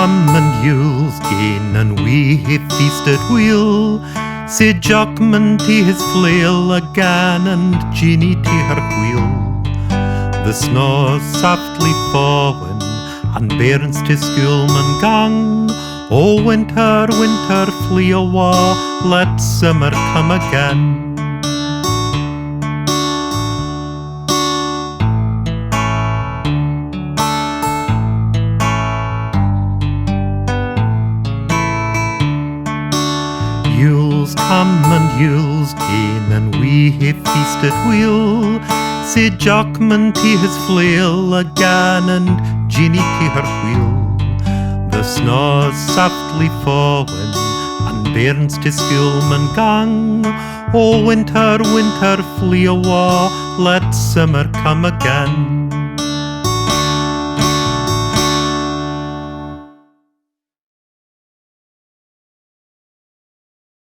come and Yule's gane, and we hae feasted weel. Sae Jockman to his flail again, and Jeannie to her wheel. The snow's softly falling, and bairns to schoolman gang. Oh, winter, winter, flee awa, let summer come again. Yule's come and Yule's gane, and we hae feasted weel. Sae Jockman to his flail again, and Jeannie to her wheel. The snow's softly falling, and bairns to schoolman gang. Oh, winter, winter, flee awa, let summer come again.